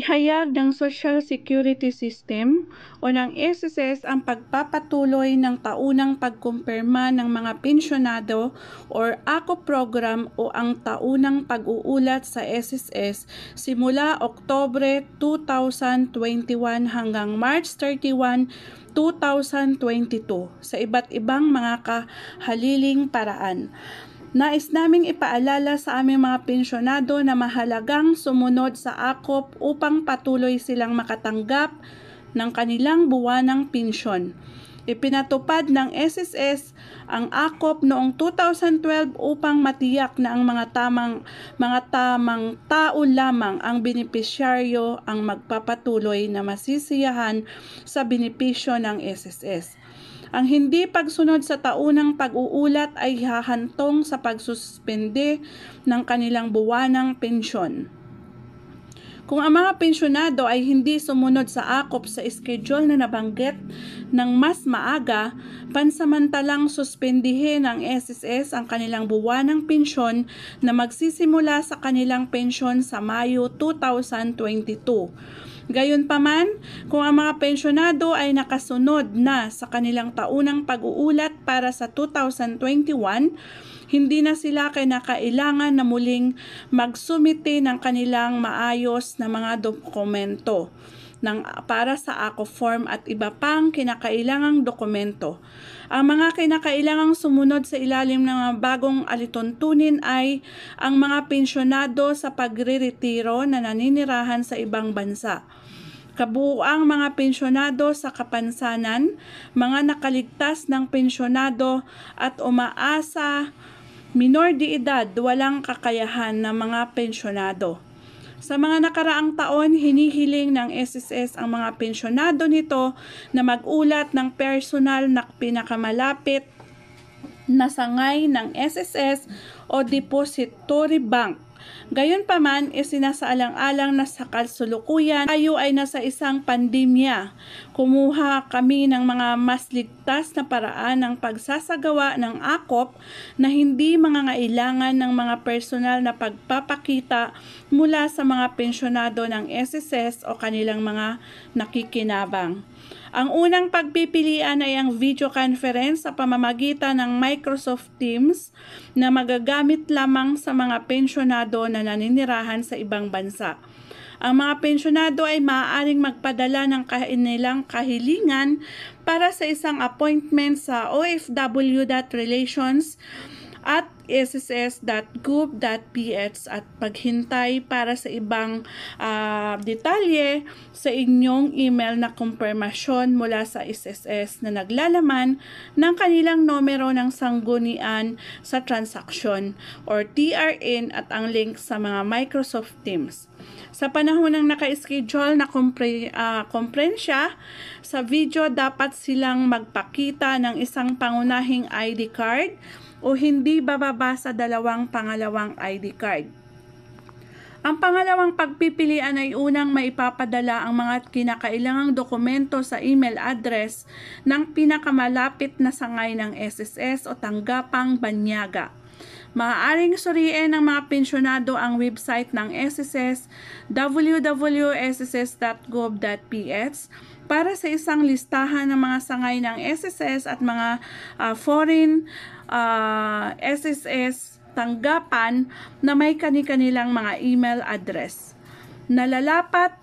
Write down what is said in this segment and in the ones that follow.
Inihayag ng Social Security System o ng SSS ang pagpapatuloy ng taunang pagkumpirma ng mga pensyonado or ACO program o ang taunang pag-uulat sa SSS simula Oktubre 2021 hanggang March 31, 2022 sa iba't ibang mga kahaliling paraan. Nais naming ipaalala sa aming mga pensyonado na mahalagang sumunod sa AKOP upang patuloy silang makatanggap ng kanilang buwanang pensyon. Ipinatupad ng SSS ang AKOP noong 2012 upang matiyak na ang mga tamang tao lamang ang benepisyaryo ang magpapatuloy na masisiyahan sa benepisyo ng SSS. Ang hindi pagsunod sa taunang pag-uulat ay hahantong sa pagsuspende ng kanilang buwanang pensyon. Kung ang mga pensyonado ay hindi sumunod sa AKOP sa schedule na nabanggit ng mas maaga, pansamantalang suspendihin ng SSS ang kanilang buwanang pensyon na magsisimula sa kanilang pensyon sa Mayo 2022. Gayunpaman, kung ang mga pensyonado ay nakasunod na sa kanilang taunang pag-uulat para sa 2021, hindi na sila kinakailangan na muling magsumite ng kanilang maayos na mga dokumento para sa ACO form at iba pang kinakailangang dokumento. Ang mga kinakailangang sumunod sa ilalim ng mga bagong alituntunin ay ang mga pensyonado sa pagre-retiro na naninirahan sa ibang bansa, kabuuang mga pensyonado sa kapansanan, mga nakaligtas ng pensyonado at umaasa, minor de edad, walang kakayahan na mga pensyonado. Sa mga nakaraang taon, hinihiling ng SSS ang mga pensyonado nito na mag-ulat ng personal na pinakamalapit na sangay ng SSS o depository bank. Gayunpaman, isinasaalang-alang na sa kasalukuyan tayo ay nasa isang pandemya. Kumuha kami ng mga mas ligtas na paraan ng pagsasagawa ng AKOP na hindi mangangailangan ng mga personal na pagpapakita mula sa mga pensyonado ng SSS o kanilang mga nakikinabang. Ang unang pagpipilian ay ang video conference sa pamamagitan ng Microsoft Teams na magagamit lamang sa mga pensyonado na naninirahan sa ibang bansa. Ang mga pensyonado ay maaaring magpadala ng kanilang kahilingan para sa isang appointment sa ofw.relations at sss.gov.ph at paghintay para sa ibang detalye sa inyong email na kumpirmasyon mula sa SSS na naglalaman ng kanilang numero ng sanggunian sa transaksyon or TRN at ang link sa mga Microsoft Teams. Sa panahon ng naka-schedule na komprensya, sa video dapat silang magpakita ng isang pangunahing ID card o hindi bababa sa dalawang pangalawang ID card. Ang pangalawang pagpipilian ay unang maipapadala ang mga kinakailangang dokumento sa email address ng pinakamalapit na sangay ng SSS o tanggapang banyaga. Maaaring suriin ng mga pensyonado ang website ng SSS, www.sss.gov.ph, para sa isang listahan ng mga sangay ng SSS at mga foreign SSS tanggapan na may kani-kanilang mga email address. Nalalapat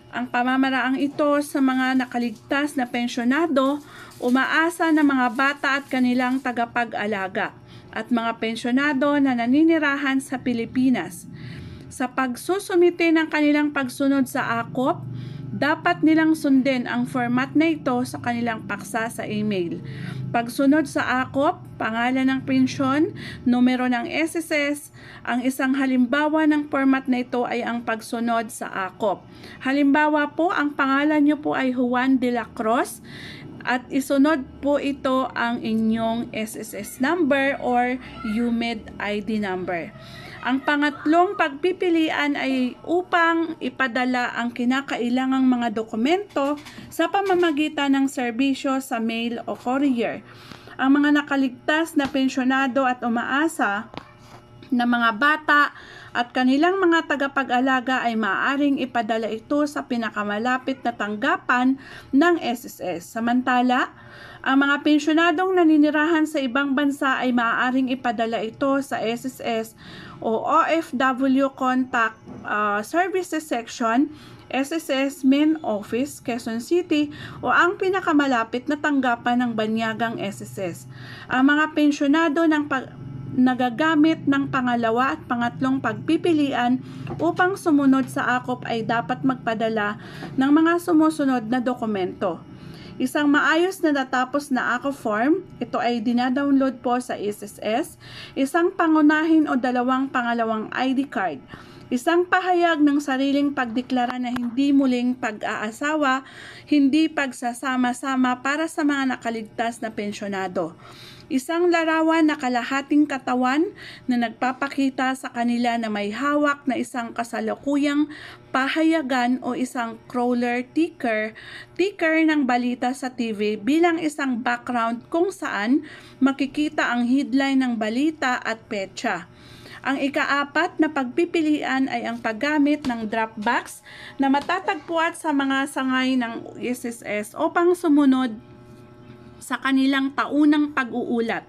ang pamamaraang ito sa mga nakaligtas na pensyonado, umaasa ng mga bata at kanilang tagapag-alaga, at mga pensyonado na naninirahan sa Pilipinas. Sa pagsusumite ng kanilang pagsunod sa AKOP, dapat nilang sundin ang format na ito sa kanilang paksa sa email. Pagsunod sa AKOP, pangalan ng pensyon, numero ng SSS, ang isang halimbawa ng format na ito ay ang pagsunod sa AKOP. Halimbawa po, ang pangalan nyo po ay Juan de la Cruz at isunod po ito ang inyong SSS number or UMED ID number. Ang pangatlong pagpipilian ay upang ipadala ang kinakailangang mga dokumento sa pamamagitan ng serbisyo sa mail o courier. Ang mga nakaligtas na pensyonado at umaasa na mga bata at kanilang mga tagapag-alaga ay maaaring ipadala ito sa pinakamalapit na tanggapan ng SSS. Samantala, ang mga pensyonadong naninirahan sa ibang bansa ay maaaring ipadala ito sa SSS o OFW Contact Services Section, SSS Main Office, Quezon City o ang pinakamalapit na tanggapan ng banyagang SSS. Ang mga pensyonado nagagamit ng pangalawa at pangatlong pagpipilian upang sumunod sa AKOP ay dapat magpadala ng mga sumusunod na dokumento. Isang maayos na natapos na AKOP form, ito ay dinadownload po sa SSS, isang pangunahin o dalawang pangalawang ID card, isang pahayag ng sariling pagdeklara na hindi muling pag-aasawa, hindi pagsasama-sama para sa mga nakaligtas na pensyonado. Isang larawan na kalahating katawan na nagpapakita sa kanila na may hawak na isang kasalukuyang pahayagan o isang crawler ticker ng balita sa TV bilang isang background kung saan makikita ang headline ng balita at petsa. Ang ika-4 na pagpipilian ay ang paggamit ng Dropbox na matatagpuan sa mga sangay ng SSS upang sumunod sa kanilang taunang pag-uulat.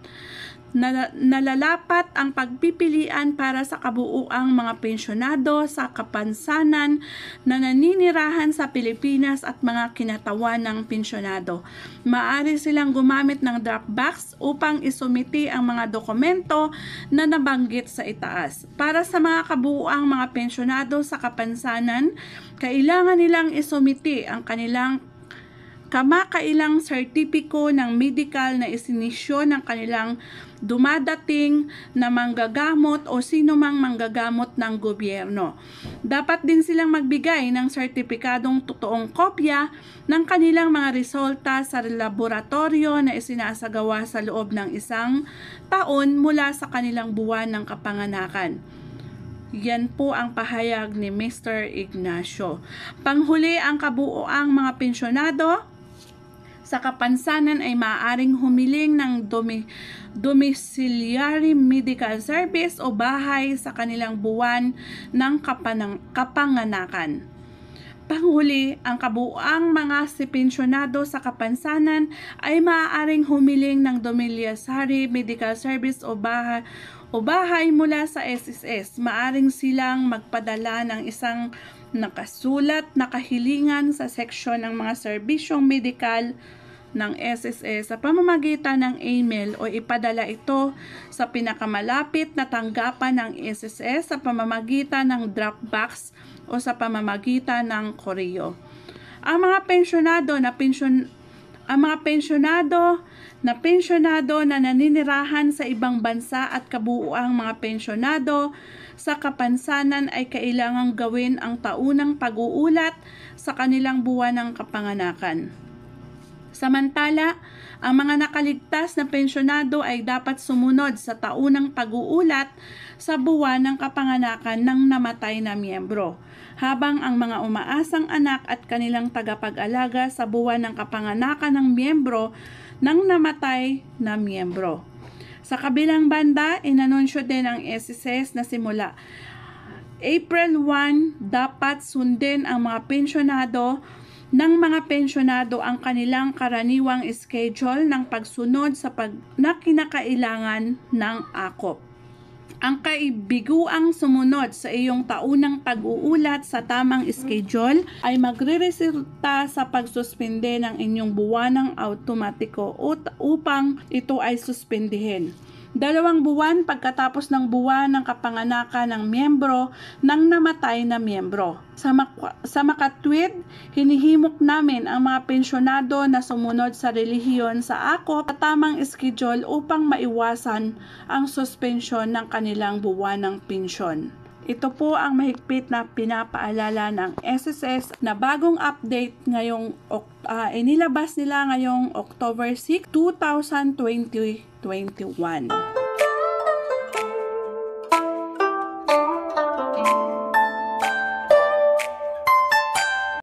Nalalapat ang pagpipilian para sa kabuuang mga pensyonado sa kapansanan na naninirahan sa Pilipinas at mga kinatawan ng pensyonado. Maaari silang gumamit ng Dropbox upang isumiti ang mga dokumento na nabanggit sa itaas. Para sa mga kabuuang mga pensyonado sa kapansanan, kailangan nilang isumiti ang kanilang kamakailang sertipiko ng medical na isinisyo ng kanilang dumadating na manggagamot o sino mang manggagamot ng gobyerno. Dapat din silang magbigay ng sertipikadong totoong kopya ng kanilang mga resulta sa laboratorio na isinasagawa sa loob ng 1 taon mula sa kanilang buwan ng kapanganakan. Yan po ang pahayag ni Mr. Ignacio. Panghuli, ang kabuoang mga pensyonado sa kapansanan ay maaaring humiling ng domiciliary medical service o bahay sa kanilang buwan ng kapanganakan. Panghuli, ang kabuoang mga pensyonado sa kapansanan ay maaaring humiling ng domiciliary medical service o bahay mula sa SSS. Maaring silang magpadala ng isang nakasulat na kahilingan sa seksyon ng mga serbisyong medikal ng SSS sa pamamagitan ng email o ipadala ito sa pinakamalapit na tanggapan ng SSS sa pamamagitan ng Dropbox o sa pamamagitan ng koreo. Ang mga pensyonado na naninirahan sa ibang bansa at kabuuang mga pensyonado sa kapansanan ay kailangang gawin ang taunang pag-uulat sa kanilang buwan ng kapanganakan. Samantala, ang mga nakaligtas na pensyonado ay dapat sumunod sa taunang pag-uulat sa buwan ng kapanganakan ng namatay na miyembro, habang ang mga umaasang anak at kanilang tagapag-alaga sa buwan ng kapanganakan ng miyembro ng namatay na miyembro. Sa kabilang banda, inanunsyo din ng SSS na simula April 1, dapat sundin ang mga pensyonado ang kanilang karaniwang schedule ng pagsunod na kinakailangan ng AKOP. Ang kaibiguang sumunod sa iyong taunang pag-uulat sa tamang schedule ay magreresulta sa pagsuspende ng inyong buwanang automatiko upang ito ay suspendihin. 2 buwan pagkatapos ng buwan ng kapanganakan ng miyembro ng namatay na miyembro. Sa makatwid, hinihimok namin ang mga pensyonado na sumunod sa relihiyon sa AKOP sa tamang schedule upang maiwasan ang suspensyon ng kanilang buwan ng pensyon. Ito po ang mahigpit na pinapaalala ng SSS na bagong update ngayong inilabas nila ngayong October 6, 2021.